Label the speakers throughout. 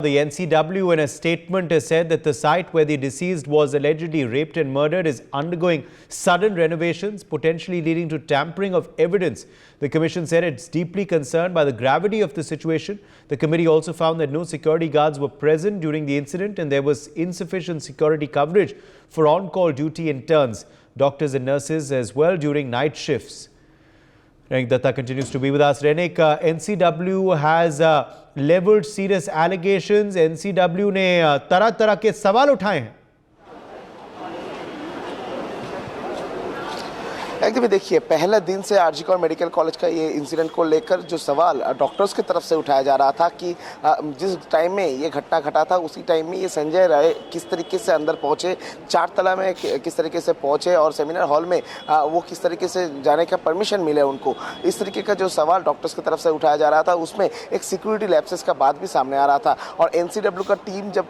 Speaker 1: The NCW in a statement has said that the site where the deceased was allegedly raped and murdered is undergoing sudden renovations, potentially leading to tampering of evidence. The commission said it's deeply concerned by the gravity of the situation. The committee also found that no security guards were present during the incident and there was insufficient security coverage for on-call duty interns, doctors and nurses as well during night shifts. Renik Datta continues to be with us. Renik, NCW has leveled serious allegations. NCW ने तरह-तरह के सवाल उठाए हैं.
Speaker 2: एकदम देखिए, पहला दिन से आरजी कौर मेडिकल कॉलेज का ये इंसिडेंट को लेकर जो सवाल डॉक्टर्स की तरफ से उठाया जा रहा था कि जिस टाइम में ये घटना घटा था उसी टाइम में ये संजय राय किस तरीके से अंदर पहुंचे, 4 तला में किस तरीके से पहुंचे और सेमिनार हॉल में वो किस तरीके से जाने का परमिशन मिले उनको, इस तरीके का जो सवाल डॉक्टर्स की तरफ से उठाया जा रहा था उसमें एक सिक्योरिटी लैप्सेस का बात भी सामने आ रहा था। और NCW का टीम जब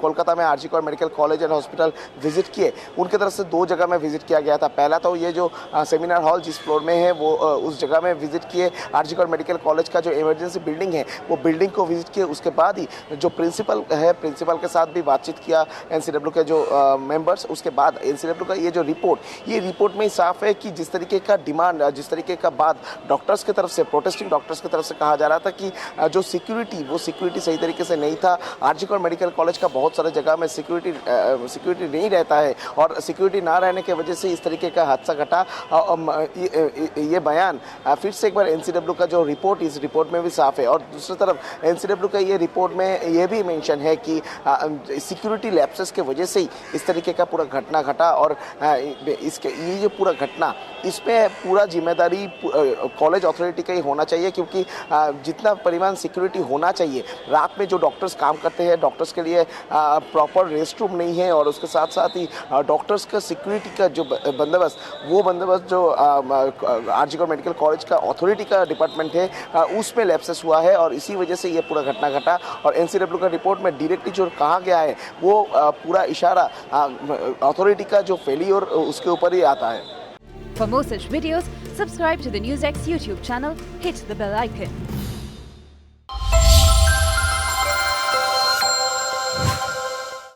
Speaker 2: कोलकाता में RG Kar medical college and hospital visit किए, उनकी तरफ से 2 जगह में विजिट किया गया था। पहला तो ये जो सेमिनार हॉल जिस फ्लोर में है वो उस जगह में विजिट किए, आरजी कौर मेडिकल कॉलेज का जो इमरजेंसी बिल्डिंग है वो बिल्डिंग को विजिट किए। उसके बाद ही जो प्रिंसिपल है, प्रिंसिपल के साथ भी बातचीत किया NCW के जो मेंबर्स। उसके बाद NCW का ये जो रिपोर्ट में साफ है कि जिस तरीके का डिमांड, जिस तरीके का बात डॉक्टर्स की तरफ से, प्रोटेस्टिंग डॉक्टर्स की तरफ से कहा जा रहा था कि जो सिक्योरिटी सही तरीके से नहीं था। आरजी कौर मेडिकल कॉलेज का बहुत सारे जगह में सिक्योरिटी नहीं रहता है और सिक्योरिटी ना रहने की वजह से इस तरीके का हादसा घटा। ये बयान फिर से एक बार NCW का जो रिपोर्ट, इस रिपोर्ट में भी साफ है। और दूसरी तरफ NCW का ये रिपोर्ट में ये भी मेंशन है कि सिक्योरिटी लैप्सेस के वजह से ही इस तरीके का पूरा घटना घटा और ये जो पूरा घटना, इसमें पूरा जिम्मेदारी कॉलेज अथॉरिटी का ही होना चाहिए, क्योंकि जितना परिमाण सिक्योरिटी होना चाहिए, रात में जो डॉक्टर्स काम करते हैं, डॉक्टर्स के लिए प्रॉपर रेस्ट रूम नहीं है और उसके साथ साथ ही डॉक्टर्स का सिक्योरिटी का जो बंदोबस्त जो आरजी कौर मेडिकल कॉलेज का अथॉरिटी का डिपार्टमेंट है उसमें लैप्सेस हुआ है और इसी वजह से ये पूरा घटना घटा। और NCW का रिपोर्ट में डायरेक्टली जो कहा गया है वो पूरा इशारा अथॉरिटी का जो फेलियर उसके ऊपर ही आता है।
Speaker 3: For more such videos, subscribe to the NewsX YouTube channel, hit the bell icon.